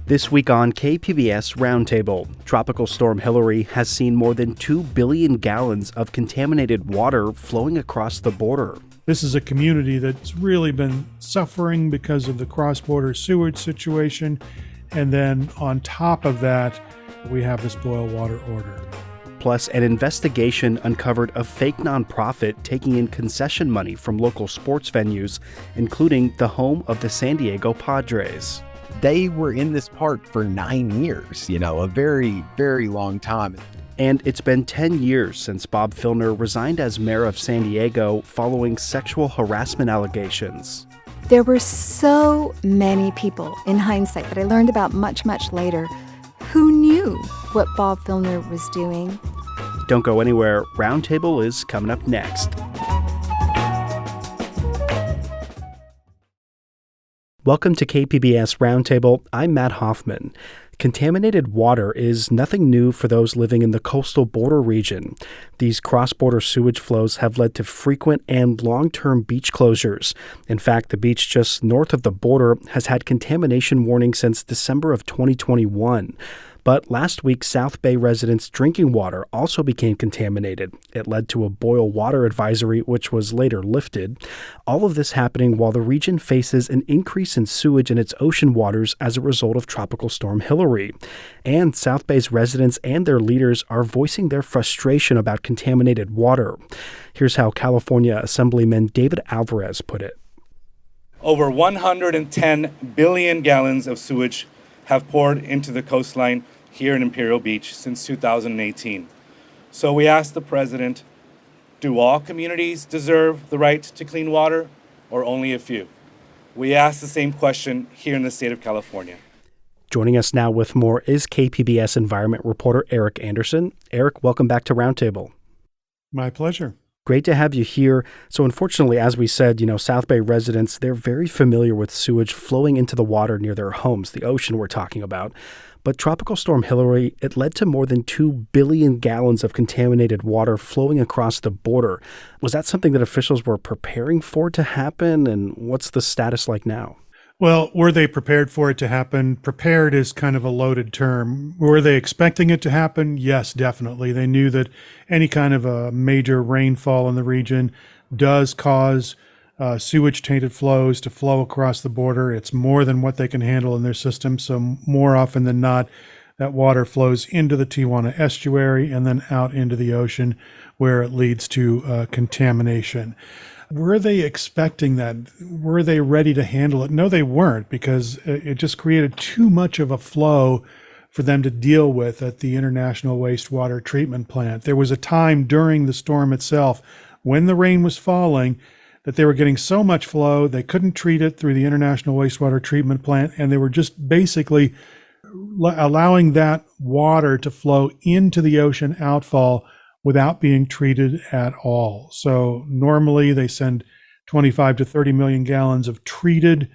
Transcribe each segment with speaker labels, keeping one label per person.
Speaker 1: This week on KPBS Roundtable, Tropical Storm Hilary has seen more than 2 billion gallons of contaminated water flowing across the border.
Speaker 2: This is a community that's really been suffering because of the cross-border sewage situation. And then on top of that, we have this boil water order.
Speaker 1: Plus, an investigation uncovered a fake nonprofit taking in concession money from local sports venues, including the home of the San Diego Padres.
Speaker 3: They were in this park for 9 years, a very, very long time.
Speaker 1: And it's been 10 years since Bob Filner resigned as mayor of San Diego following sexual harassment allegations.
Speaker 4: There were so many people, in hindsight, that I learned about much, much later, who knew what Bob Filner was doing.
Speaker 1: Don't go anywhere. Roundtable is coming up next. Welcome to KPBS Roundtable. I'm Matt Hoffman. Contaminated water is nothing new for those living in the coastal border region. These cross-border sewage flows have led to frequent and long-term beach closures. In fact, the beach just north of the border has had contamination warnings since December of 2021. But last week, South Bay residents' drinking water also became contaminated. It led to a boil water advisory, which was later lifted. All of this happening while the region faces an increase in sewage in its ocean waters as a result of Tropical Storm Hilary. And South Bay's residents and their leaders are voicing their frustration about contaminated water. Here's how California Assemblyman David Alvarez put it.
Speaker 5: Over 110 billion gallons of sewage have poured into the coastline here in Imperial Beach since 2018. So we asked the president, do all communities deserve the right to clean water or only a few? We asked the same question here in the state of California.
Speaker 1: Joining us now with more is KPBS environment reporter Eric Anderson. Eric, welcome back to Roundtable.
Speaker 2: My pleasure.
Speaker 1: Great to have you here. So unfortunately, as we said, South Bay residents, they're very familiar with sewage flowing into the water near their homes, the ocean we're talking about. But Tropical Storm Hilary, it led to more than 2 billion gallons of contaminated water flowing across the border. Was that something that officials were preparing for to happen? And what's the status like now?
Speaker 2: Well, were they prepared for it to happen? Prepared is kind of a loaded term. Were they expecting it to happen? Yes, definitely. They knew that any kind of a major rainfall in the region does cause sewage-tainted flows to flow across the border. It's more than what they can handle in their system. So more often than not, that water flows into the Tijuana estuary and then out into the ocean where it leads to contamination. Were they expecting that? Were they ready to handle it? No, they weren't, because it just created too much of a flow for them to deal with at the International Wastewater Treatment Plant. There was a time during the storm itself when the rain was falling that they were getting so much flow, they couldn't treat it through the International Wastewater Treatment Plant, and they were just basically allowing that water to flow into the ocean outfall without being treated at all. So normally they send 25 to 30 million gallons of treated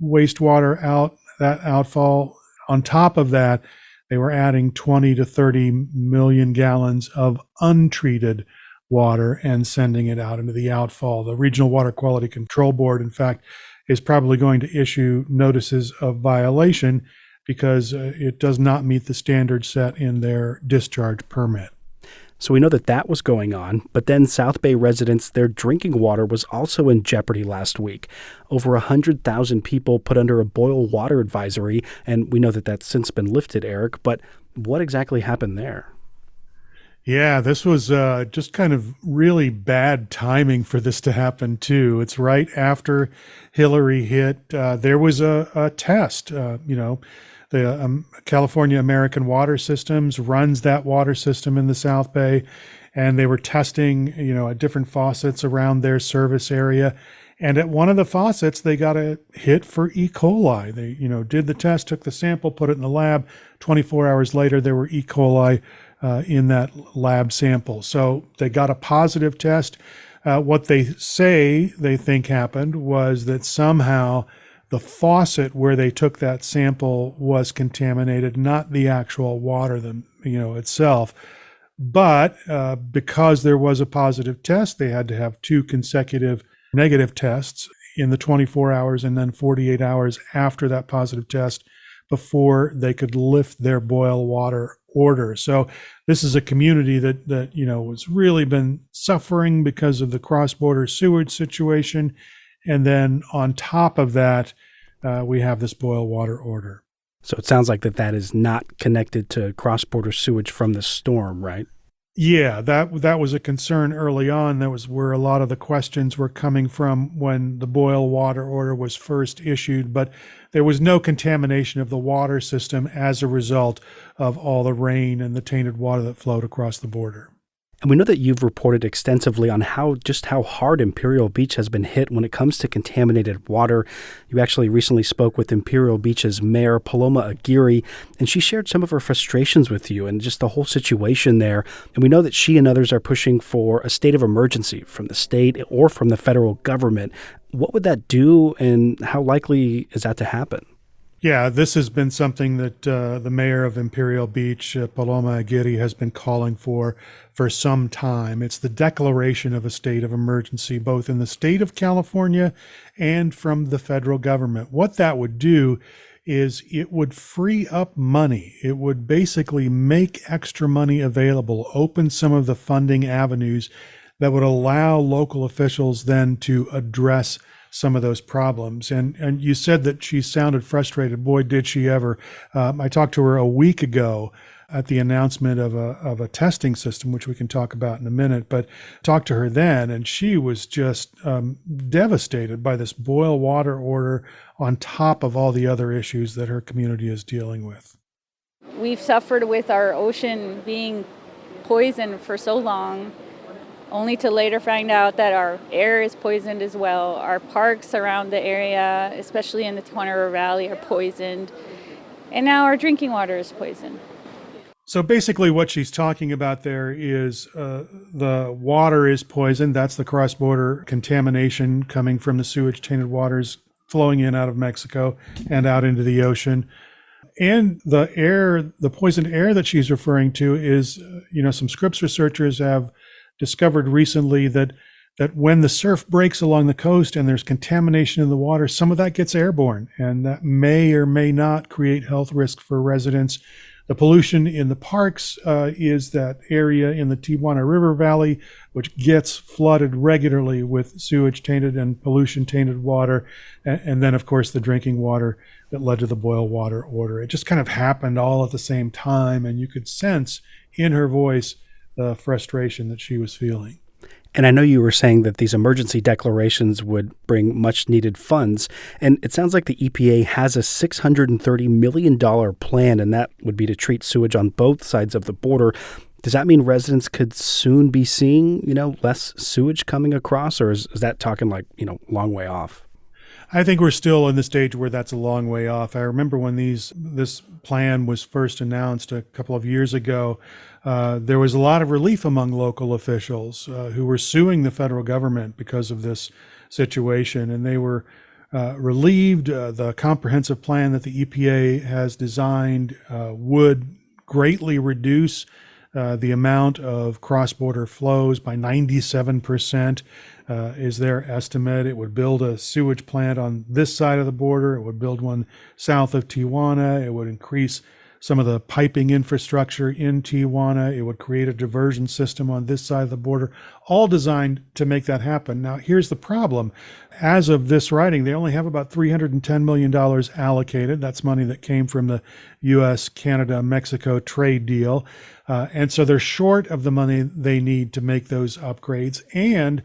Speaker 2: wastewater out, that outfall. On top of that, they were adding 20 to 30 million gallons of untreated water and sending it out into the outfall. The Regional Water Quality Control Board, in fact, is probably going to issue notices of violation because it does not meet the standards set in their discharge permit.
Speaker 1: So we know that was going on, but then South Bay residents, their drinking water was also in jeopardy last week. Over 100,000 people put under a boil water advisory, and we know that that's since been lifted, Eric, but what exactly happened there?
Speaker 2: Yeah, this was just kind of really bad timing for this to happen, too. It's right after Hilary hit. There was a test. The California American Water Systems runs that water system in the South Bay, and they were testing, at different faucets around their service area. And at one of the faucets, they got a hit for E. coli. They, did the test, took the sample, put it in the lab. 24 hours later, there were E. coli in that lab sample. So they got a positive test. What they say they think happened was that somehow the faucet where they took that sample was contaminated, not the actual water, itself. But because there was a positive test, they had to have 2 consecutive negative tests in the 24 hours and then 48 hours after that positive test before they could lift their boil water order. So this is a community that has really been suffering because of the cross-border sewage situation. And then on top of that, we have this boil water order.
Speaker 1: So it sounds like that is not connected to cross-border sewage from the storm, right?
Speaker 2: Yeah, that was a concern early on. That was where a lot of the questions were coming from when the boil water order was first issued. But there was no contamination of the water system as a result of all the rain and the tainted water that flowed across the border.
Speaker 1: And we know that you've reported extensively on how hard Imperial Beach has been hit when it comes to contaminated water. You actually recently spoke with Imperial Beach's Mayor, Paloma Aguirre, and she shared some of her frustrations with you and just the whole situation there. And we know that she and others are pushing for a state of emergency from the state or from the federal government. What would that do, and how likely is that to happen?
Speaker 2: Yeah, this has been something that the mayor of Imperial Beach, Paloma Aguirre, has been calling for some time. It's the declaration of a state of emergency, both in the state of California and from the federal government. What that would do is it would free up money. It would basically make extra money available, open some of the funding avenues that would allow local officials then to address some of those problems. And you said that she sounded frustrated. Boy, did she ever. I talked to her a week ago at the announcement of a testing system, which we can talk about in a minute, but talked to her then, and she was just devastated by this boil water order on top of all the other issues that her community is dealing with.
Speaker 6: We've suffered with our ocean being poisoned for so long, only to later find out that our air is poisoned as well. Our parks around the area, especially in the Tijuana River Valley, are poisoned. And now our drinking water is poisoned.
Speaker 2: So basically what she's talking about there is the water is poisoned. That's the cross-border contamination coming from the sewage-tainted waters flowing in out of Mexico and out into the ocean. And the poisoned air that she's referring to is, some Scripps researchers have discovered recently that when the surf breaks along the coast and there's contamination in the water, some of that gets airborne, and that may or may not create health risk for residents. The pollution in the parks is that area in the Tijuana River Valley, which gets flooded regularly with sewage-tainted and pollution-tainted water. And then, of course, the drinking water that led to the boil water order. It just kind of happened all at the same time, and you could sense in her voice the frustration that she was feeling.
Speaker 1: And I know you were saying that these emergency declarations would bring much needed funds. And it sounds like the EPA has a $630 million plan, and that would be to treat sewage on both sides of the border. Does that mean residents could soon be seeing, less sewage coming across, or is that talking long way off?
Speaker 2: I think we're still in the stage where that's a long way off. I remember when this plan was first announced a couple of years ago, there was a lot of relief among local officials who were suing the federal government because of this situation, and they were relieved. The comprehensive plan that the EPA has designed would greatly reduce the amount of cross-border flows by 97%. Is their estimate. It would build a sewage plant on this side of the border. It would build one south of Tijuana. It would increase some of the piping infrastructure in Tijuana. It would create a diversion system on this side of the border, all designed to make that happen. Now, here's the problem. As of this writing, they only have about $310 million allocated. That's money that came from the U.S., Canada, Mexico trade deal. And so they're short of the money they need to make those upgrades. And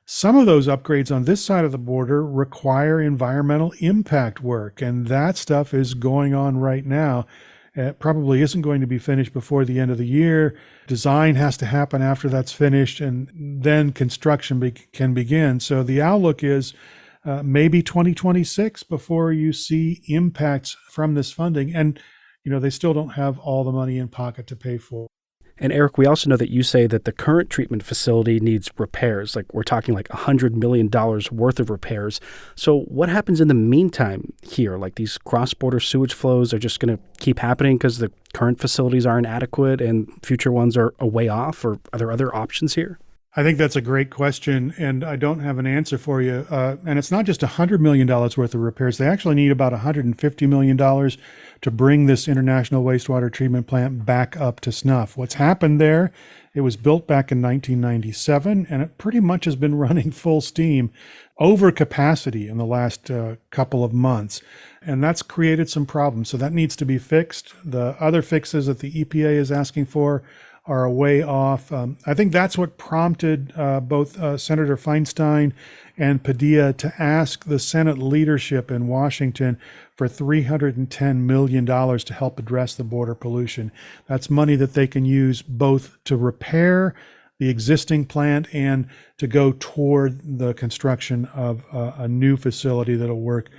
Speaker 2: some of those upgrades on this side of the border require environmental impact work, and that stuff is going on right now. It probably isn't going to be finished before the end of the year. Design has to happen after that's finished, and then construction can begin. So the outlook is maybe 2026 before you see impacts from this funding. And, they still don't have all the money in pocket to pay for.
Speaker 1: And Eric, we also know that you say that the current treatment facility needs repairs. We're talking $100 million worth of repairs. So what happens in the meantime here? These cross-border sewage flows are just going to keep happening because the current facilities aren't adequate and future ones are a way off, or are there other options here?
Speaker 2: I think that's a great question, and I don't have an answer for you. And it's not just $100 million worth of repairs. They actually need about $150 million to bring this international wastewater treatment plant back up to snuff. What's happened there, it was built back in 1997, and it pretty much has been running full steam over capacity in the last couple of months. And that's created some problems. So that needs to be fixed. The other fixes that the EPA is asking for are a way off. I think that's what prompted both Senator Feinstein and Padilla to ask the Senate leadership in Washington for $310 million to help address the border pollution. That's money that they can use both to repair the existing plant and to go toward the construction of a new facility that'll work,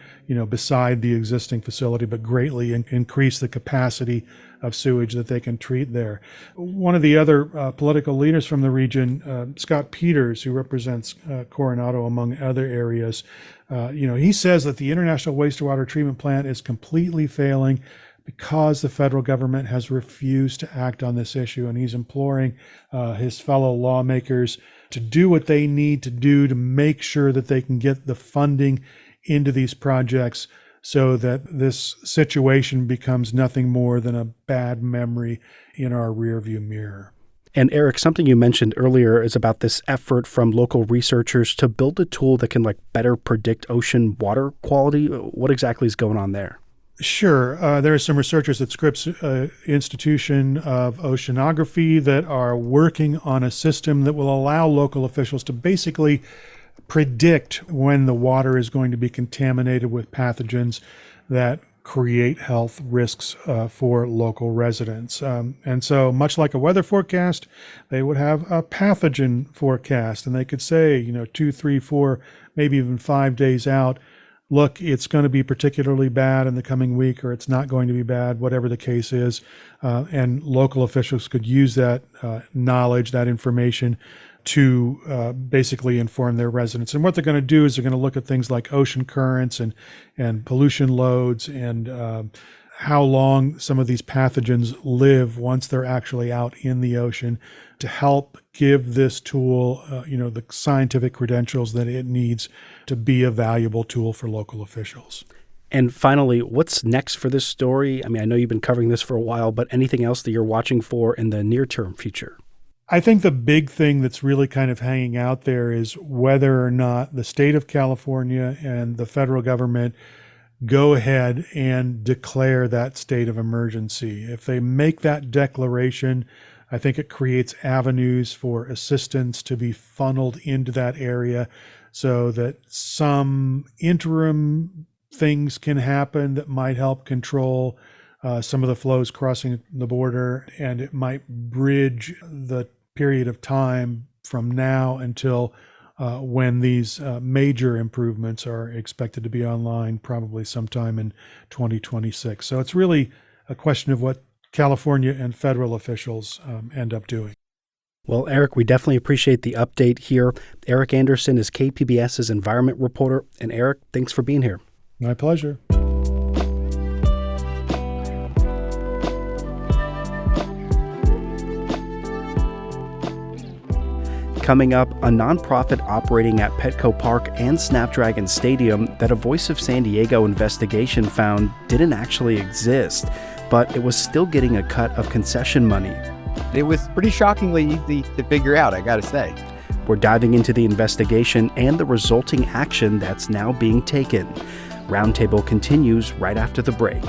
Speaker 2: beside the existing facility, but greatly increase the capacity of sewage that they can treat there. One of the other political leaders from the region, Scott Peters, who represents Coronado among other areas, he says that the international wastewater treatment plant is completely failing because the federal government has refused to act on this issue. And he's imploring his fellow lawmakers to do what they need to do to make sure that they can get the funding into these projects so that this situation becomes nothing more than a bad memory in our rearview mirror.
Speaker 1: And Eric, something you mentioned earlier is about this effort from local researchers to build a tool that can better predict ocean water quality. What exactly is going on there?
Speaker 2: Sure. There are some researchers at Scripps Institution of Oceanography that are working on a system that will allow local officials to basically predict when the water is going to be contaminated with pathogens that create health risks for local residents. And so much like a weather forecast, they would have a pathogen forecast, and they could say, 2, 3, 4, maybe even 5 days out, look, it's going to be particularly bad in the coming week, or it's not going to be bad, whatever the case is. And local officials could use that knowledge, that information, to basically inform their residents. And what they're going to do is they're going to look at things like ocean currents and pollution loads and how long some of these pathogens live once they're actually out in the ocean, to help give this tool, the scientific credentials that it needs to be a valuable tool for local officials.
Speaker 1: And finally, what's next for this story? I know you've been covering this for a while, but anything else that you're watching for in the near-term future?
Speaker 2: I think the big thing that's really kind of hanging out there is whether or not the state of California and the federal government go ahead and declare that state of emergency. If they make that declaration, I think it creates avenues for assistance to be funneled into that area so that some interim things can happen that might help control some of the flows crossing the border, and it might bridge the period of time from now until when these major improvements are expected to be online, probably sometime in 2026. So it's really a question of what California and federal officials end up doing.
Speaker 1: Well, Eric, we definitely appreciate the update here. Eric Anderson is KPBS's environment reporter. And Eric, thanks for being here.
Speaker 2: My pleasure.
Speaker 1: Coming up, a nonprofit operating at Petco Park and Snapdragon Stadium that a Voice of San Diego investigation found didn't actually exist, but it was still getting a cut of concession money.
Speaker 3: It was pretty shockingly easy to figure out, I gotta say.
Speaker 1: We're diving into the investigation and the resulting action that's now being taken. Roundtable continues right after the break.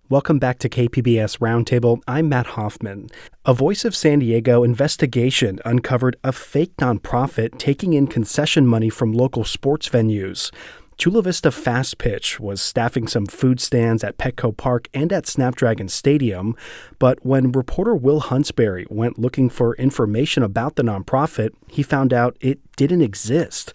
Speaker 1: Welcome back to KPBS Roundtable. I'm Matt Hoffman. A Voice of San Diego investigation uncovered a fake nonprofit taking in concession money from local sports venues. Chula Vista Fast Pitch was staffing some food stands at Petco Park and at Snapdragon Stadium, but when reporter Will Huntsberry went looking for information about the nonprofit, he found out it didn't exist.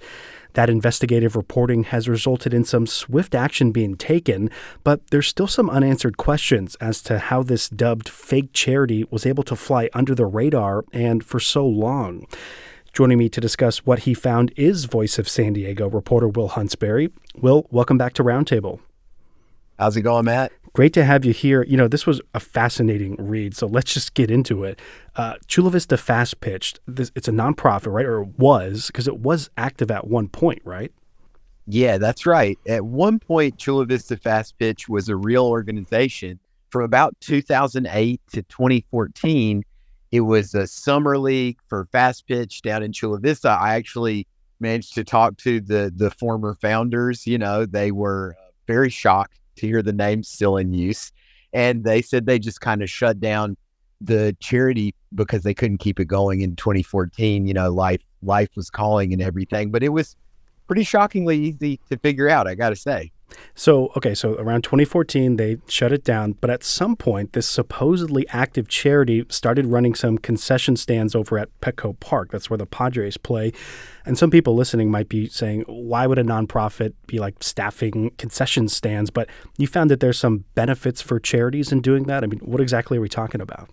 Speaker 1: That investigative reporting has resulted in some swift action being taken, but there's still some unanswered questions as to how this dubbed fake charity was able to fly under the radar and for so long. Joining me to discuss what he found is Voice of San Diego reporter Will Huntsberry. Will, welcome back to Roundtable.
Speaker 3: How's it going, Matt?
Speaker 1: Great to have you here. This was a fascinating read, so let's just get into it. Chula Vista Fast Pitched, it's a nonprofit, right? Or it was, because it was active at one point, right?
Speaker 3: Yeah, that's right. At one point, Chula Vista Fast Pitch was a real organization. From about 2008 to 2014, it was a summer league for fast pitch down in Chula Vista. I actually managed to talk to the former founders. They were very shocked to hear the name still in use. And they said they just kind of shut down the charity because they couldn't keep it going in 2014. Life was calling and everything, but it was pretty shockingly easy to figure out, I got to say.
Speaker 1: So around 2014, they shut it down. But at some point, this supposedly active charity started running some concession stands over at Petco Park. That's where the Padres play. And some people listening might be saying, why would a nonprofit be like staffing concession stands? But you found that there's some benefits for charities in doing that. I mean, what exactly are we talking about?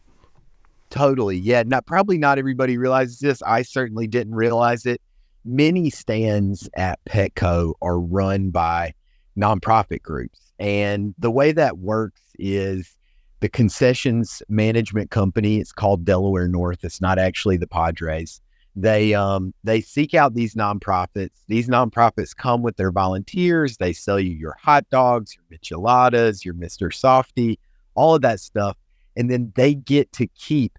Speaker 3: Totally. Yeah. Probably not everybody realizes this. I certainly didn't realize it. Many stands at Petco are run by nonprofit groups. And the way that works is the concessions management company, it's called Delaware North. It's not actually the Padres. They seek out these nonprofits. These nonprofits come with their volunteers. They sell you your hot dogs, your micheladas, your Mr. Softy, all of that stuff. And then they get to keep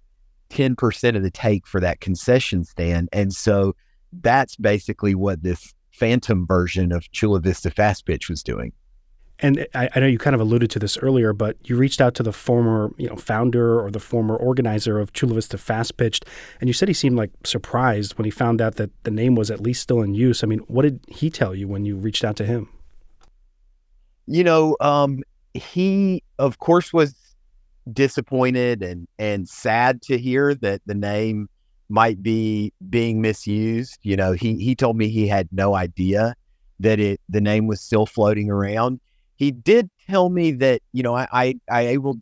Speaker 3: 10% of the take for that concession stand. And so that's basically what this phantom version of Chula Vista Fast Pitch was doing.
Speaker 1: And I know you kind of alluded to this earlier, but you reached out to the former, founder or the former organizer of Chula Vista Fast Pitched, and you said he seemed like surprised when he found out that the name was at least still in use. I mean, what did he tell you when you reached out to him?
Speaker 3: He of course was disappointed and sad to hear that the name might be being misused. He told me he had no idea that the name was still floating around. He did tell me that, I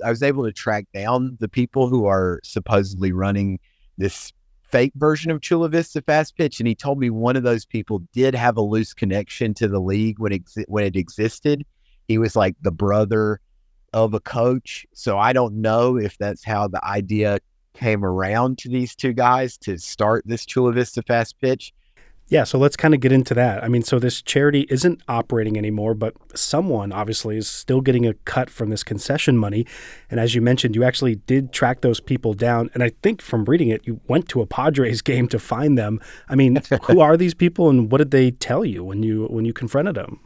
Speaker 3: was able to track down the people who are supposedly running this fake version of Chula Vista Fast Pitch. And he told me one of those people did have a loose connection to the league when it existed. He was like the brother of a coach. So I don't know if that's how the idea came around to these two guys to start this Chula Vista Fast Pitch.
Speaker 1: Yeah, so let's kind of get into that. I mean, so this charity isn't operating anymore, but someone obviously is still getting a cut from this concession money. And as you mentioned, you actually did track those people down. And I think from reading it, you went to a Padres game to find them. I mean, who are these people and what did they tell you when you confronted them?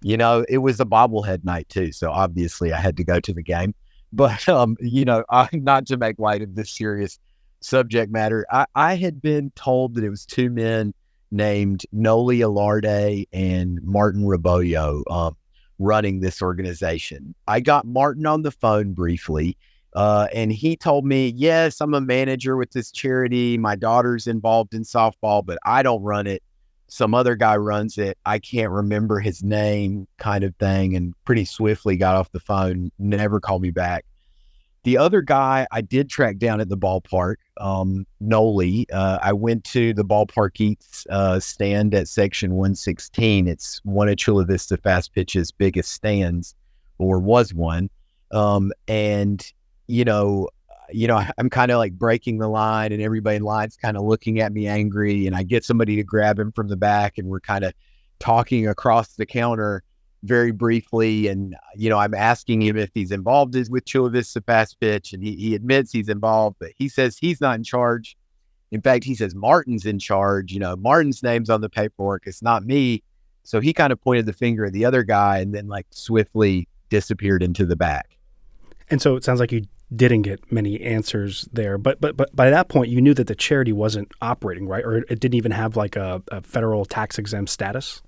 Speaker 3: It was a bobblehead night too. So obviously I had to go to the game. But, not to make light of this serious subject matter, I had been told that it was two men named Noli Alarde and Martin Raboyo running this organization. I got Martin on the phone briefly, and he told me, yes, I'm a manager with this charity. My daughter's involved in softball, but I don't run it. Some other guy runs it. I can't remember his name, kind of thing, and pretty swiftly got off the phone, never called me back. The other guy I did track down at the ballpark, Noli. I went to the Ballpark Eats stand at section 116. It's one of Chula Vista Fast Pitch's biggest stands, or was one. I'm kind of like breaking the line, and everybody in line's kind of looking at me angry, and I get somebody to grab him from the back, and we're kind of talking across the counter very briefly. And, I'm asking him if he's involved with Chula Vista Fast Pitch, and he admits he's involved, but he says he's not in charge. In fact, he says Martin's in charge. Martin's name's on the paperwork. It's not me. So he kind of pointed the finger at the other guy and then like swiftly disappeared into the back. And
Speaker 1: so it sounds like you didn't get many answers there, but by that point you knew that the charity wasn't operating, right? Or it didn't even have like a federal tax exempt status.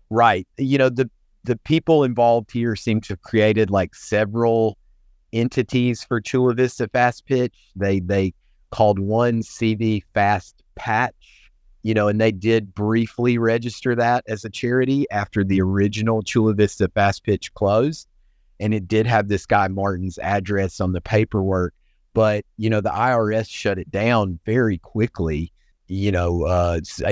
Speaker 1: Right.
Speaker 3: The people involved here seem to have created like several entities for Chula Vista Fast Pitch. They called one CV Fast Patch, and they did briefly register that as a charity after the original Chula Vista Fast Pitch closed. And it did have this guy Martin's address on the paperwork, but, the IRS shut it down very quickly. It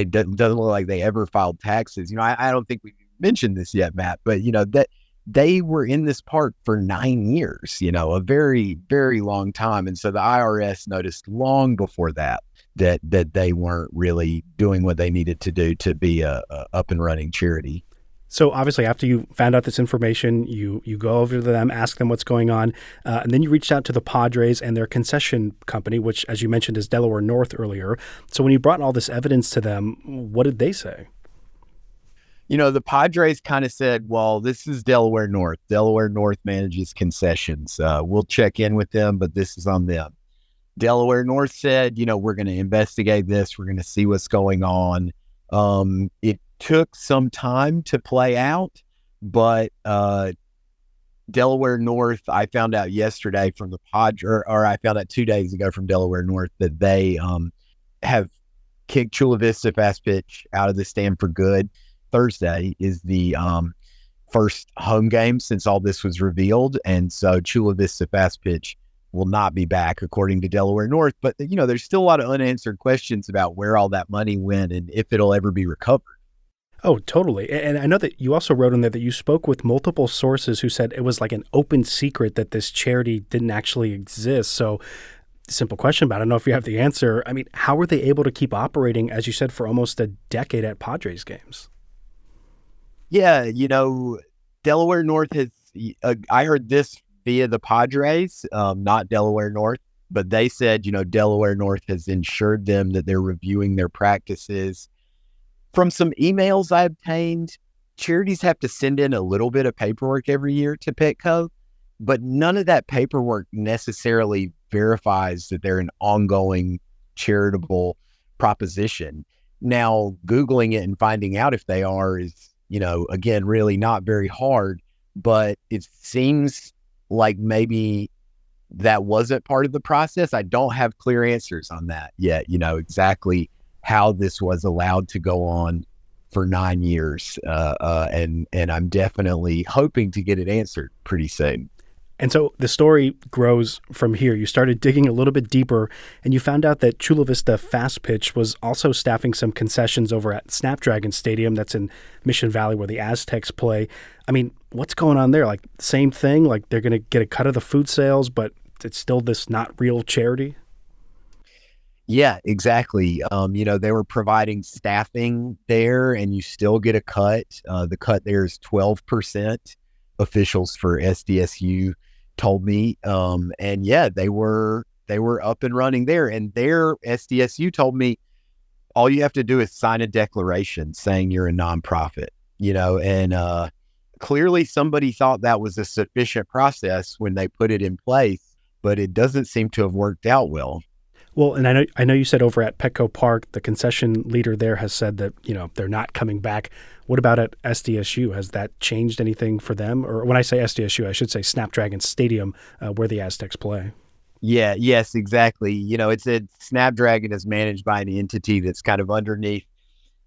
Speaker 3: doesn't look like they ever filed taxes. I don't think we mentioned this yet, Matt, but that they were in this park for 9 years, a very, very long time. And so the IRS noticed long before that they weren't really doing what they needed to do to be a up and running charity.
Speaker 1: So obviously, after you found out this information, you go over to them, ask them what's going on, and then you reached out to the Padres and their concession company, which, as you mentioned, is Delaware North earlier. So when you brought all this evidence to them, what did they say?
Speaker 3: The Padres kind of said, well, this is Delaware North. Delaware North manages concessions. We'll check in with them, but this is on them. Delaware North said, we're going to investigate this. We're going to see what's going on. It took some time to play out, but Delaware North, I found out yesterday from the Padres, or I found out 2 days ago from Delaware North that they have kicked Chula Vista Fast Pitch out of the stand for good. Thursday is the first home game since all this was revealed, and so Chula Vista Fast Pitch will not be back, according to Delaware North. But there's still a lot of unanswered questions about where all that money went and if it'll ever be recovered.
Speaker 1: Oh, totally. And I know that you also wrote in there that you spoke with multiple sources who said it was like an open secret that this charity didn't actually exist. So, simple question, but I don't know if you have the answer. I mean, how were they able to keep operating, as you said, for almost a decade at Padres games?
Speaker 3: Yeah, Delaware North has, I heard this via the Padres, not Delaware North, but they said, Delaware North has ensured them that they're reviewing their practices. From some emails I obtained, charities have to send in a little bit of paperwork every year to Petco, but none of that paperwork necessarily verifies that they're an ongoing charitable proposition. Now, Googling it and finding out if they are is, again, really not very hard, but it seems like maybe that wasn't part of the process. I don't have clear answers on that yet, exactly how this was allowed to go on for 9 years. And I'm definitely hoping to get it answered pretty soon.
Speaker 1: And so the story grows from here. You started digging a little bit deeper, and you found out that Chula Vista Fast Pitch was also staffing some concessions over at Snapdragon Stadium that's in Mission Valley where the Aztecs play. I mean, what's going on there? Like, same thing? Like, they're going to get a cut of the food sales, but it's still this not real charity?
Speaker 3: Yeah, exactly. They were providing staffing there, and you still get a cut. The cut there is 12%. Officials for SDSU told me, and yeah, they were up and running there. And their SDSU told me all you have to do is sign a declaration saying you're a nonprofit. And clearly somebody thought that was a sufficient process when they put it in place, but it doesn't seem to have worked out well.
Speaker 1: Well, and I know you said over at Petco Park, the concession leader there has said that, they're not coming back. What about at SDSU? Has that changed anything for them? Or when I say SDSU, I should say Snapdragon Stadium, where the Aztecs play.
Speaker 3: Yeah, yes, exactly. It's a Snapdragon is managed by an entity that's kind of underneath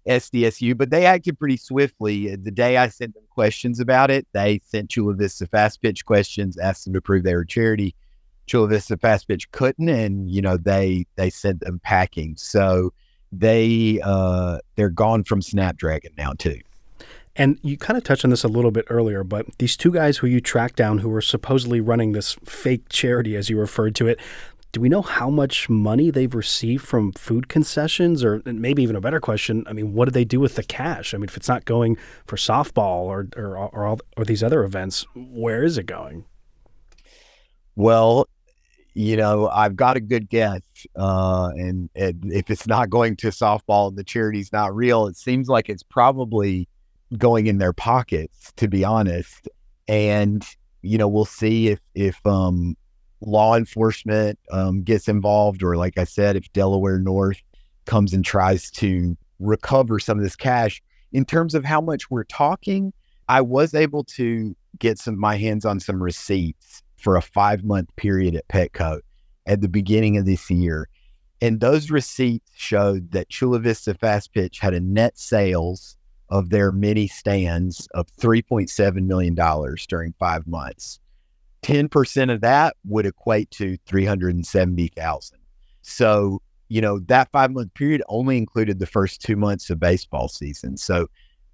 Speaker 3: SDSU, but they acted pretty swiftly. The day I sent them questions about it, they sent Chula Vista Fast Pitch questions, asked them to prove they were charity. Chula Vista Fast Pitch couldn't, and they sent them packing. So they're gone from Snapdragon now too.
Speaker 1: And you kind of touched on this a little bit earlier, but these two guys who you tracked down who were supposedly running this fake charity, as you referred to it, do we know how much money they've received from food concessions? Or maybe even a better question, I mean, what do they do with the cash? I mean, if it's not going for softball or these other events, where is it going?
Speaker 3: Well, I've got a good guess. And if it's not going to softball and the charity's not real, it seems like it's probably going in their pockets, to be honest. And, we'll see if law enforcement gets involved, or like I said, if Delaware North comes and tries to recover some of this cash. In terms of how much we're talking, I was able to get my hands on some receipts for a 5-month period at Petco at the beginning of this year. And those receipts showed that Chula Vista Fast Pitch had a net sales of their mini stands of $3.7 million during 5 months. 10% of that would equate to $370,000. So, that 5-month period only included the first 2 months of baseball season. So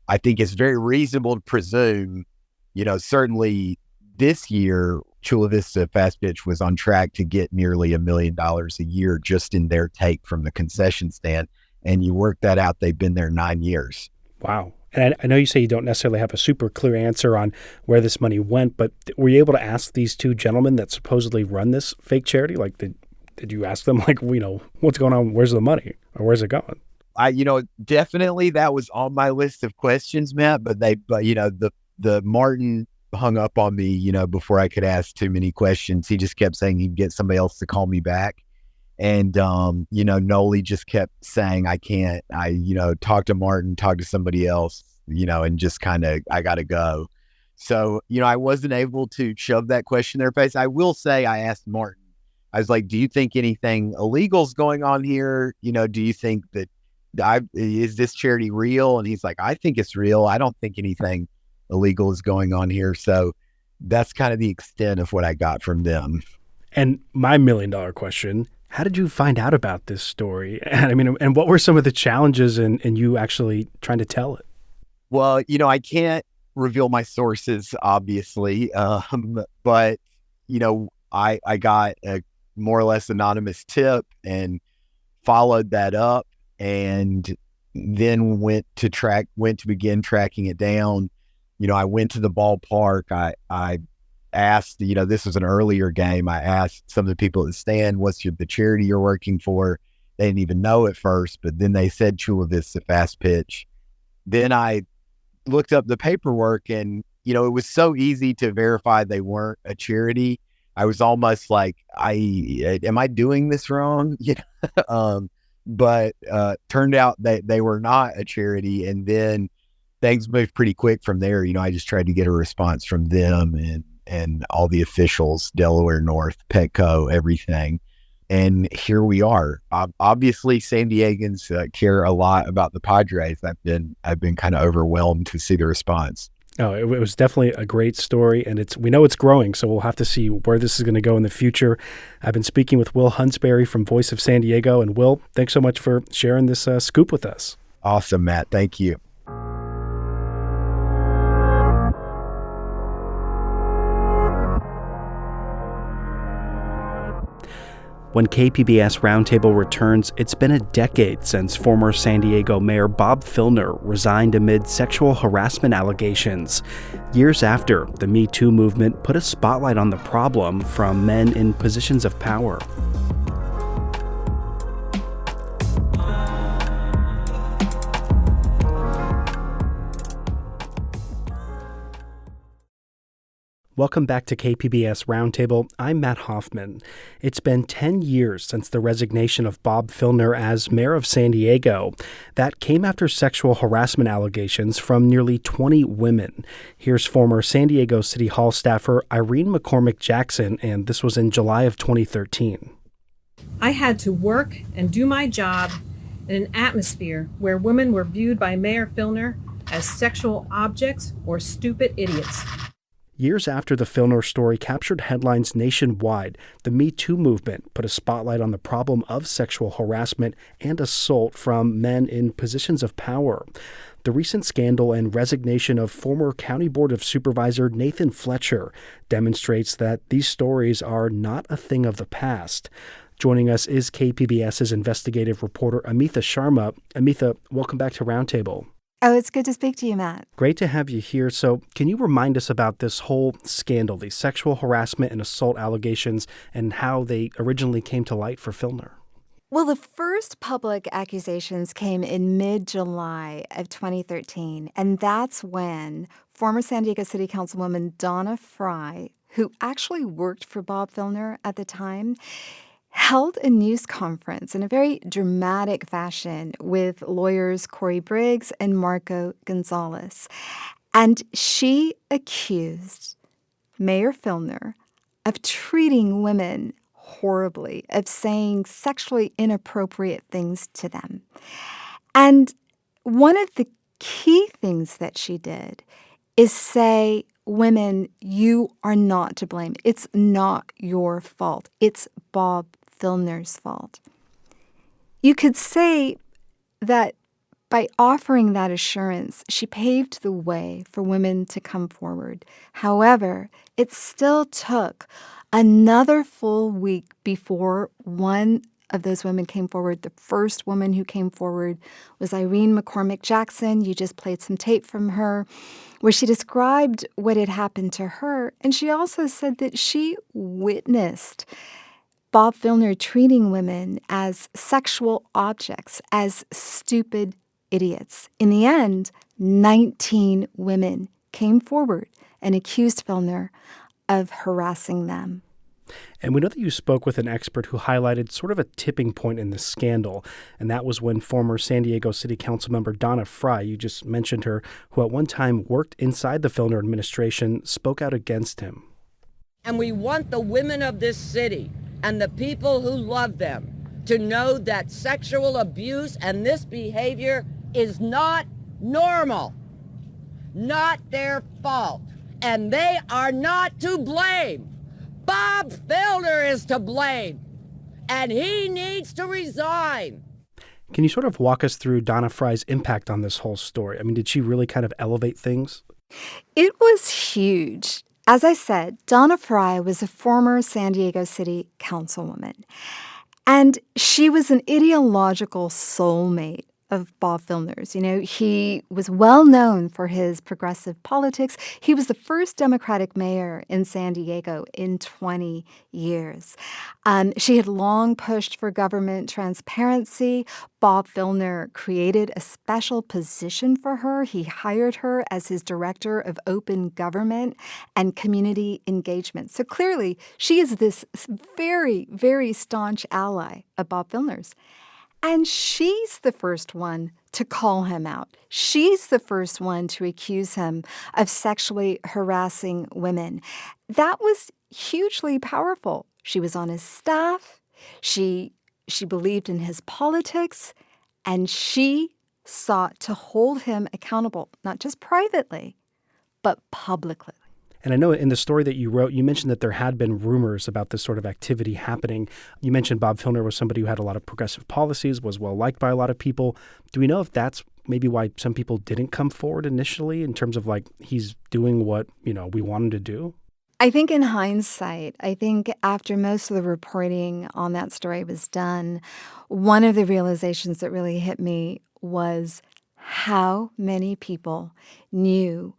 Speaker 3: I think it's very reasonable to presume Certainly this year, Chula Vista Fast Pitch was on track to get nearly $1 million a year just in their take from the concession stand. And you work that out, they've been there 9 years.
Speaker 1: Wow. And I know you say you don't necessarily have a super clear answer on where this money went, but were you able to ask these two gentlemen that supposedly run this fake charity? Like, did you ask them, like, what's going on? Where's the money? Or where's it going?
Speaker 3: Definitely that was on my list of questions, Matt, but the Martin hung up on me, before I could ask too many questions. He just kept saying he'd get somebody else to call me back. And, Noli just kept saying, I can't, talk to Martin, talk to somebody else, and just kind of, I got to go. So, I wasn't able to shove that question in their face. I will say I asked Martin, I was like, do you think anything illegal is going on here? Do you think that is this charity real? And he's like, I think it's real. I don't think anything illegal is going on here. So that's kind of the extent of what I got from them.
Speaker 1: And my $1 million question, how did you find out about this story? And what were some of the challenges in you actually trying to tell it?
Speaker 3: Well, I can't reveal my sources, obviously. But, I got a more or less anonymous tip and followed that up and then went to begin tracking it down. I went to the ballpark. I asked, this was an earlier game. I asked some of the people at the stand, what's the charity you're working for? They didn't even know at first, but then they said Chula Vista Fast Pitch. Then I looked up the paperwork and, it was so easy to verify they weren't a charity. I was almost like, am I doing this wrong? But turned out that they were not a charity. And then things moved pretty quick from there. I just tried to get a response from them and all the officials, Delaware North, Petco, everything. And here we are. Obviously, San Diegans care a lot about the Padres. I've been kind of overwhelmed to see the response.
Speaker 1: Oh, it was definitely a great story, and we know it's growing, so we'll have to see where this is going to go in the future. I've been speaking with Will Huntsberry from Voice of San Diego, and Will, thanks so much for sharing this scoop with us.
Speaker 3: Awesome, Matt. Thank you.
Speaker 1: When KPBS Roundtable returns, it's been a decade since former San Diego Mayor Bob Filner resigned amid sexual harassment allegations. Years after, the Me Too movement put a spotlight on the problem from men in positions of power. Welcome back to KPBS Roundtable. I'm Matt Hoffman. It's been 10 years since the resignation of Bob Filner as mayor of San Diego. That came after sexual harassment allegations from nearly 20 women. Here's former San Diego City Hall staffer Irene McCormick Jackson, and this was in July of 2013.
Speaker 7: I had to work and do my job in an atmosphere where women were viewed by Mayor Filner as sexual objects or stupid idiots.
Speaker 1: Years after the Filner story captured headlines nationwide, the Me Too movement put a spotlight on the problem of sexual harassment and assault from men in positions of power. The recent scandal and resignation of former County Board of Supervisor Nathan Fletcher demonstrates that these stories are not a thing of the past. Joining us is KPBS's investigative reporter Amitha Sharma. Amitha, welcome back to Roundtable.
Speaker 4: Oh, it's good to speak to you, Matt.
Speaker 1: Great to have you here. So can you remind us about this whole scandal, these sexual harassment and assault allegations, and how they originally came to light for Filner?
Speaker 4: Well, the first public accusations came in mid-July of 2013, and that's when former San Diego City Councilwoman Donna Fry, who actually worked for Bob Filner at the time, held a news conference in a very dramatic fashion with lawyers Corey Briggs and Marco Gonzalez. And she accused Mayor Filner of treating women horribly, of saying sexually inappropriate things to them. And one of the key things that she did is say, women, you are not to blame. It's not your fault. It's Bob Filner's fault. You could say that By offering that assurance, she paved the way for women to come forward. However, it still took another full week before one of those women came forward. The first woman who came forward was Irene McCormick Jackson. You just played some tape from her where she described what had happened to her. And she also said that she witnessed Bob Filner treating women as sexual objects, as stupid idiots. In the end, 19 women came forward and accused Filner of harassing them.
Speaker 1: And we know that you spoke with an expert who highlighted sort of a tipping point in the scandal, and that was when former San Diego City Council member Donna Fry, you just mentioned her, who at one time worked inside the Filner administration, spoke out against him.
Speaker 8: And we want the women of this city and the people who love them to know that sexual abuse and this behavior is not normal, not their fault, and they are not to blame. Bob Filner is to blame, and he needs to resign.
Speaker 1: Can you sort of walk us through Donna Fry's impact on this whole story? I mean, did she really kind of elevate things?
Speaker 4: It was huge. As I said, Donna Fry was a former San Diego City councilwoman, and she was an ideological soulmate of Bob Filner's. You know, he was well known for his progressive politics. He was the first Democratic mayor in San Diego in 20 years. She had long pushed for government transparency. Bob Filner created a special position for her. He hired her as his director of open government and community engagement. So clearly, she is this very, very staunch ally of Bob Filner's. And she's the first one to call him out. She's the first one to accuse him of sexually harassing women. That was hugely powerful. She was on his staff. She believed in his politics, and she sought to hold him accountable, not just privately, but publicly.
Speaker 1: And I know in the story that you wrote, you mentioned that there had been rumors about this sort of activity happening. You mentioned Bob Filner was somebody who had a lot of progressive policies, was well-liked by a lot of people. Do we know if that's maybe why some people didn't come forward initially in terms of like he's doing what, we want him to do?
Speaker 4: I think in hindsight, I think after most of the reporting on that story was done, one of the realizations that really hit me was how many people knew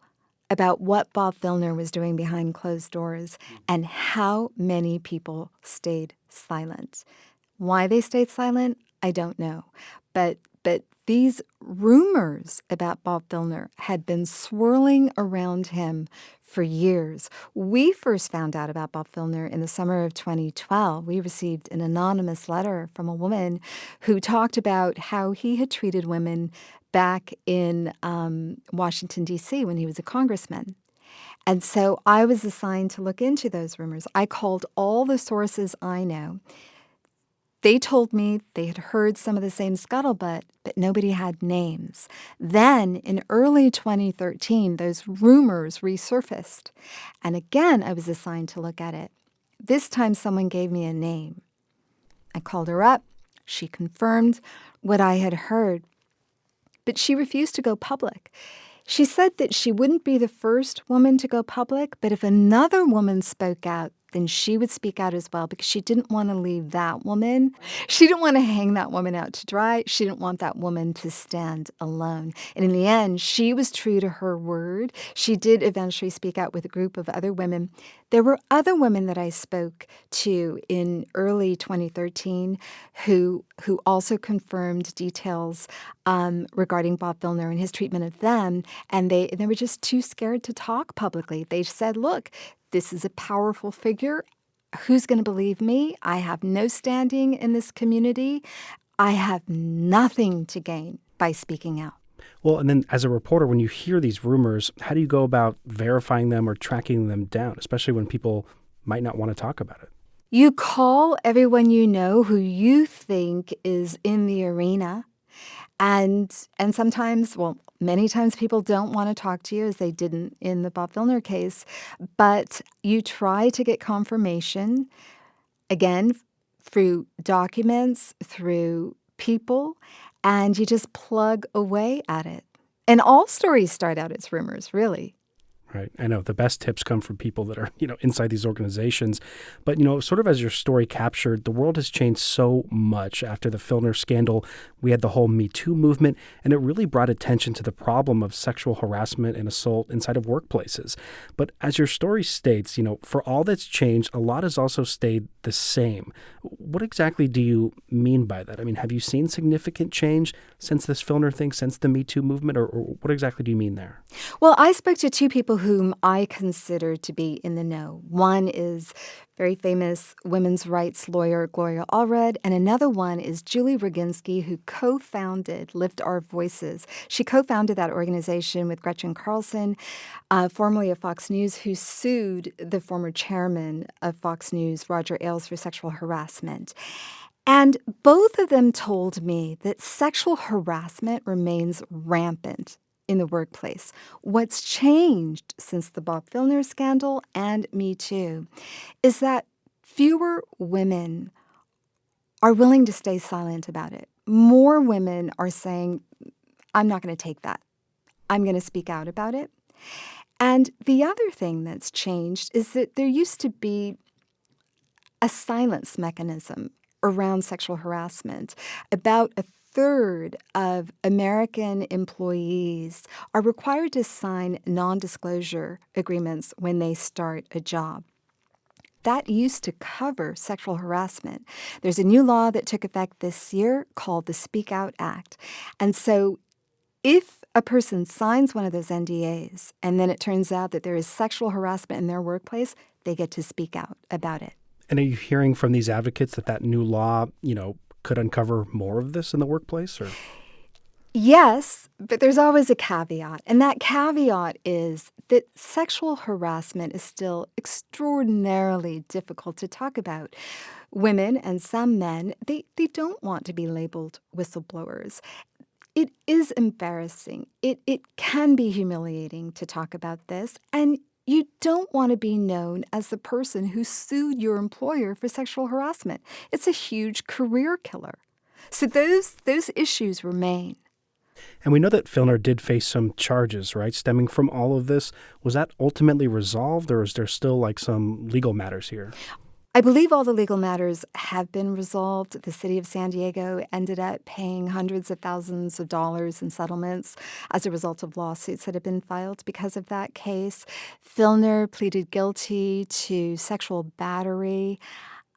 Speaker 4: about what Bob Filner was doing behind closed doors and how many people stayed silent. Why they stayed silent, I don't know. But these rumors about Bob Filner had been swirling around him for years. We first found out about Bob Filner in the summer of 2012. We received an anonymous letter from a woman who talked about how he had treated women back in Washington, D.C. when he was a congressman. And so I was assigned to look into those rumors. I called all the sources I know. They told me they had heard some of the same scuttlebutt, but nobody had names. Then, in early 2013, those rumors resurfaced. And again, I was assigned to look at it. This time, someone gave me a name. I called her up. She confirmed what I had heard. But she refused to go public. She said that she wouldn't be the first woman to go public, but if another woman spoke out, then she would speak out as well because she didn't want to leave that woman. She didn't want to hang that woman out to dry. She didn't want that woman to stand alone. And in the end, she was true to her word. She did eventually speak out with a group of other women. There were other women that I spoke to in early 2013 who also confirmed details regarding Bob Filner and his treatment of them, and they were just too scared to talk publicly. They said, look, this is a powerful figure. Who's going to believe me? I have no standing in this community. I have nothing to gain by speaking out.
Speaker 1: Well, and then as a reporter, when you hear these rumors, how do you go about verifying them or tracking them down, especially when people might not want to talk about it?
Speaker 4: You call everyone you know who you think is in the arena. And sometimes, well, many times people don't want to talk to you, as they didn't in the Bob Filner case, but you try to get confirmation, again, through documents, through people, and you just plug away at it. And all stories start out as rumors, really.
Speaker 1: Right. I know the best tips come from people that are, inside these organizations. But, sort of as your story captured, the world has changed so much after the Filner scandal. We had the whole Me Too movement, and it really brought attention to the problem of sexual harassment and assault inside of workplaces. But as your story states, for all that's changed, a lot has also stayed the same. What exactly do you mean by that? I mean, have you seen significant change since this Filner thing, since the Me Too movement, or what exactly do you mean there?
Speaker 4: Well, I spoke to two people whom I consider to be in the know. One is very famous women's rights lawyer Gloria Allred, and another one is Julie Roginski, who co-founded Lift Our Voices. She co-founded that organization with Gretchen Carlson, formerly of Fox News, who sued the former chairman of Fox News, Roger Ailes, for sexual harassment. And both of them told me that sexual harassment remains rampant in the workplace. What's changed since the Bob Filner scandal and Me Too is that fewer women are willing to stay silent about it. More women are saying, I'm not going to take that. I'm going to speak out about it. And the other thing that's changed is that there used to be a silence mechanism around sexual harassment. About a third of American employees are required to sign non-disclosure agreements when they start a job. That used to cover sexual harassment. There's a new law that took effect this year called the Speak Out Act. And so if a person signs one of those NDAs and then it turns out that there is sexual harassment in their workplace, they get to speak out about it.
Speaker 1: And are you hearing from these advocates that new law, could uncover more of this in the workplace? Or
Speaker 4: Yes, but there's always a caveat. And that caveat is that sexual harassment is still extraordinarily difficult to talk about. Women and some men, they don't want to be labeled whistleblowers. It is embarrassing. It can be humiliating to talk about this. And you don't want to be known as the person who sued your employer for sexual harassment. It's a huge career killer. So those issues remain.
Speaker 1: And we know that Filner did face some charges, right, stemming from all of this. Was that ultimately resolved, or is there still some legal matters here?
Speaker 4: I believe all the legal matters have been resolved. The city of San Diego ended up paying hundreds of thousands of dollars in settlements as a result of lawsuits that have been filed because of that case. Filner pleaded guilty to sexual battery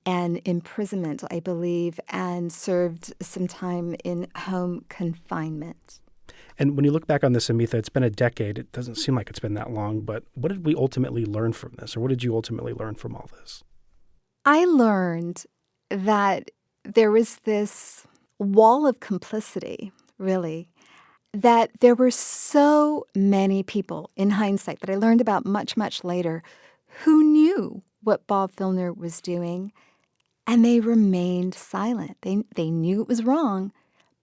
Speaker 4: and imprisonment, I believe, and served some time in home confinement.
Speaker 1: And when you look back on this, Amitha, it's been a decade. It doesn't seem like it's been that long, but what did we ultimately learn from this, or what did you ultimately learn from all this?
Speaker 4: I learned that there was this wall of complicity, really, that there were so many people, in hindsight, that I learned about much, much later, who knew what Bob Filner was doing, and they remained silent. They knew it was wrong,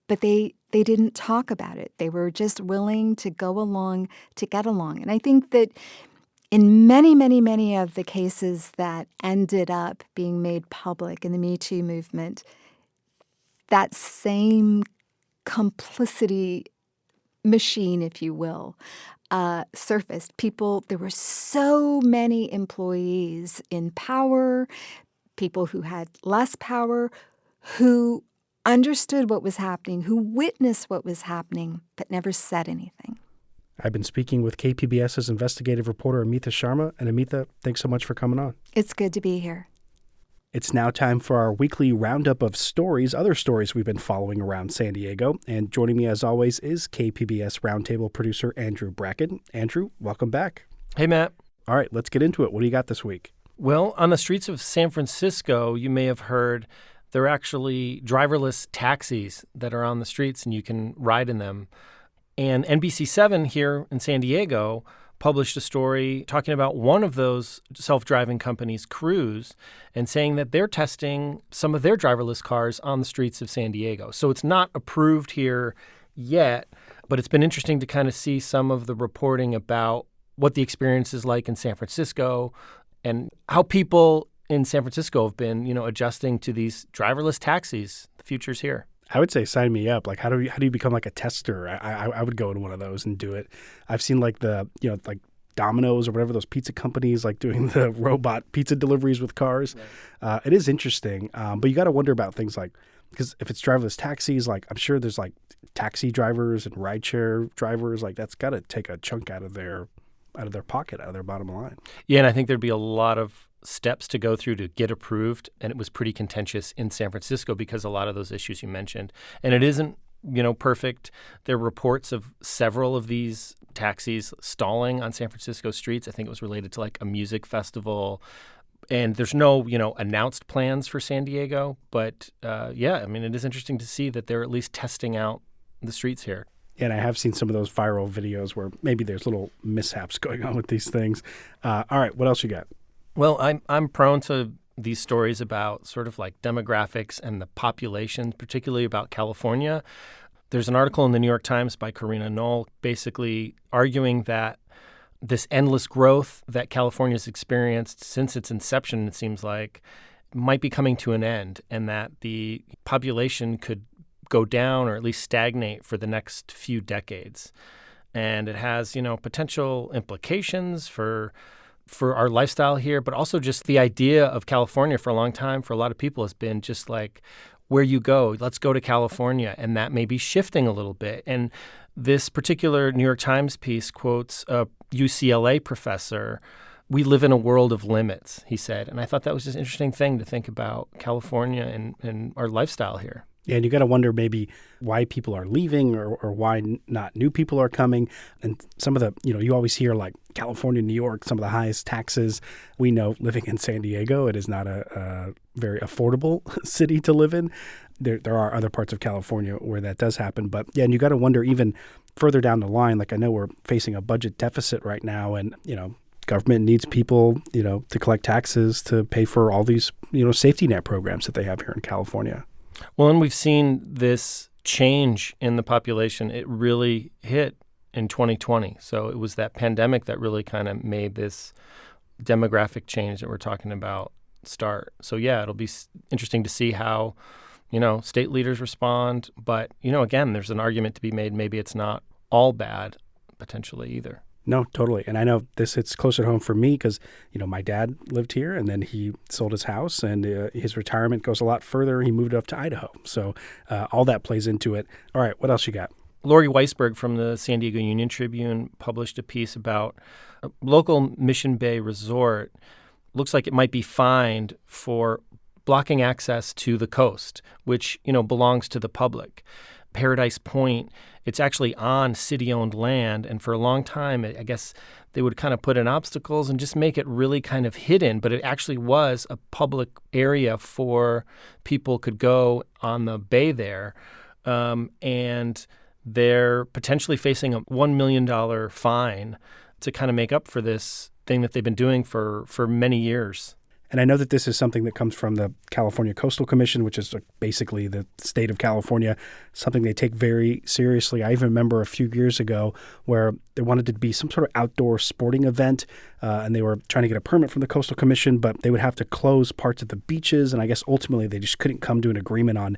Speaker 4: but they didn't talk about it. They were just willing to go along to get along. And I think that in many, many, many of the cases that ended up being made public in the Me Too movement, that same complicity machine, if you will, surfaced. There were so many employees in power, people who had less power, who understood what was happening, who witnessed what was happening, but never said anything.
Speaker 1: I've been speaking with KPBS's investigative reporter, Amitha Sharma. And Amitha, thanks so much for coming on.
Speaker 4: It's good to be here.
Speaker 1: It's now time for our weekly roundup of other stories we've been following around San Diego. And joining me, as always, is KPBS Roundtable producer Andrew Bracken. Andrew, welcome back.
Speaker 9: Hey, Matt.
Speaker 1: All right, let's get into it. What do you got this week?
Speaker 9: Well, on the streets of San Francisco, you may have heard there are actually driverless taxis that are on the streets and you can ride in them. And NBC7 here in San Diego published a story talking about one of those self-driving companies, Cruise, and saying that they're testing some of their driverless cars on the streets of San Diego. So it's not approved here yet, but it's been interesting to kind of see some of the reporting about what the experience is like in San Francisco and how people in San Francisco have been, adjusting to these driverless taxis. The future's here.
Speaker 1: I would say sign me up. Like, how do you become like a tester? I would go in one of those and do it. I've seen like like Domino's or whatever, those pizza companies like doing the robot pizza deliveries with cars. Right. It is interesting, but you got to wonder about things like, because if it's driverless taxis, like I'm sure there's like taxi drivers and rideshare drivers, like that's got to take a chunk out of their pocket, out of their bottom line.
Speaker 9: Yeah, and I think there'd be a lot of steps to go through to get approved, and it was pretty contentious in San Francisco because a lot of those issues you mentioned. And it isn't, perfect. There are reports of several of these taxis stalling on San Francisco streets. I think it was related to like a music festival. And there's no, announced plans for San Diego. But it is interesting to see that they're at least testing out the streets here.
Speaker 1: And I have seen some of those viral videos where maybe there's little mishaps going on with these things. All right, what else you got?
Speaker 9: Well, I'm prone to these stories about sort of like demographics and the population, particularly about California. There's an article in the New York Times by Karina Knoll basically arguing that this endless growth that California's experienced since its inception, it seems like, might be coming to an end, and that the population could go down or at least stagnate for the next few decades. And it has, potential implications for our lifestyle here, but also just the idea of California for a long time for a lot of people has been just like, where you go, let's go to California. And that may be shifting a little bit. And this particular New York Times piece quotes a UCLA professor. We live in a world of limits, he said. And I thought that was just an interesting thing to think about California and our lifestyle here.
Speaker 1: Yeah, and you got to wonder maybe why people are leaving or why not new people are coming. And some of the, you always hear like California, New York, some of the highest taxes. We know living in San Diego, it is not a very affordable city to live in. There are other parts of California where that does happen. But yeah, and you got to wonder even further down the line, like I know we're facing a budget deficit right now and, government needs people, to collect taxes to pay for all these, safety net programs that they have here in California.
Speaker 9: Well, and we've seen this change in the population. It really hit in 2020. So it was that pandemic that really kind of made this demographic change that we're talking about start. So, yeah, it'll be interesting to see how, state leaders respond. But, again, there's an argument to be made. Maybe it's not all bad potentially either.
Speaker 1: No, totally. And I know this hits closer to home for me because, my dad lived here and then he sold his house and his retirement goes a lot further. He moved up to Idaho. So all that plays into it. All right, what else you got?
Speaker 9: Lori Weisberg from the San Diego Union Tribune published a piece about a local Mission Bay resort. Looks like it might be fined for blocking access to the coast, which, belongs to the public. Paradise Point, it's actually on city-owned land, and for a long time, I guess they would kind of put in obstacles and just make it really kind of hidden, but it actually was a public area for people could go on the bay there, and they're potentially facing a $1 million fine to kind of make up for this thing that they've been doing for many years.
Speaker 1: And I know that this is something that comes from the California Coastal Commission, which is basically the state of California, something they take very seriously. I even remember a few years ago where there wanted to be some sort of outdoor sporting event, and they were trying to get a permit from the Coastal Commission, but they would have to close parts of the beaches. And I guess ultimately they just couldn't come to an agreement on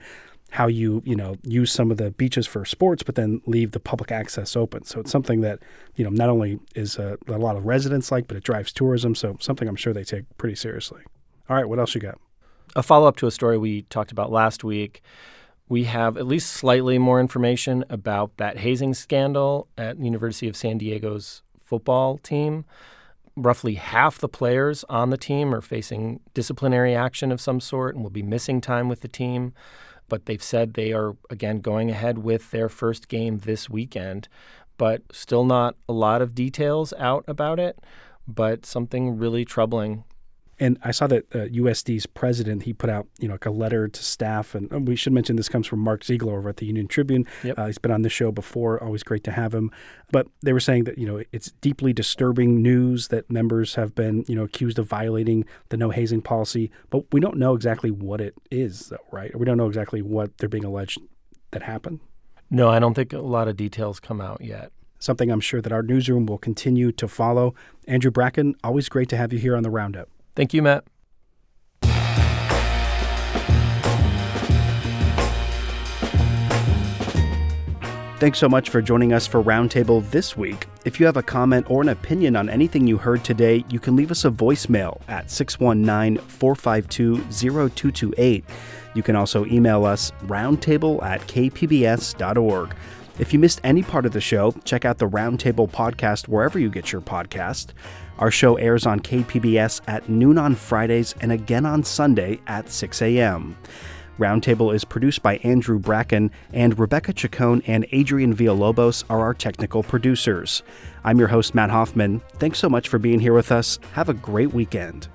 Speaker 1: how you use some of the beaches for sports, but then leave the public access open. So it's something that, not only is a lot of residents like, but it drives tourism. So something I'm sure they take pretty seriously. All right, what else you got?
Speaker 9: A follow-up to a story we talked about last week. We have at least slightly more information about that hazing scandal at the University of San Diego's football team. Roughly half the players on the team are facing disciplinary action of some sort and will be missing time with the team. But they've said they are, again, going ahead with their first game this weekend. But still not a lot of details out about it, but something really troubling.
Speaker 1: And I saw that USD's president, he put out, a letter to staff. And we should mention this comes from Mark Ziegler over at the Union Tribune.
Speaker 9: Yep.
Speaker 1: He's been on the show before. Always great to have him. But they were saying that, it's deeply disturbing news that members have been, accused of violating the no hazing policy. But we don't know exactly what it is, though, right? We don't know exactly what they're being alleged that happened.
Speaker 9: No, I don't think a lot of details come out yet.
Speaker 1: Something I'm sure that our newsroom will continue to follow. Andrew Bracken, always great to have you here on the Roundup.
Speaker 9: Thank you, Matt.
Speaker 1: Thanks so much for joining us for Roundtable this week. If you have a comment or an opinion on anything you heard today, you can leave us a voicemail at 619-452-0228. You can also email us roundtable@kpbs.org. If you missed any part of the show, check out the Roundtable podcast wherever you get your podcast. Our show airs on KPBS at noon on Fridays and again on Sunday at 6 a.m. Roundtable is produced by Andrew Bracken, and Rebecca Chacon and Adrian Villalobos are our technical producers. I'm your host, Matt Hoffman. Thanks so much for being here with us. Have a great weekend.